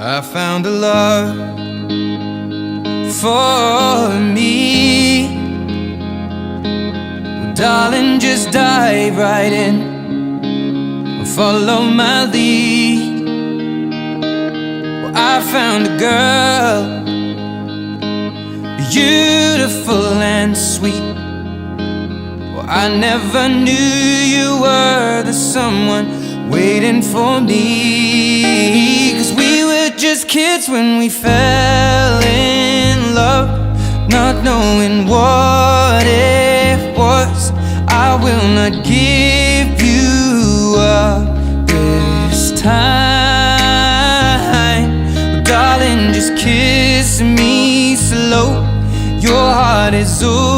I found a love for me. Well, darling, just dive right in, follow my lead. Well, I found a girl, beautiful and sweet. Well, I never knew you were the someone waiting for me. 'Cause we were just kids when we fell in love, not knowing what it was. I will not give you up this time. Darling, just kiss me slow. Your heart is over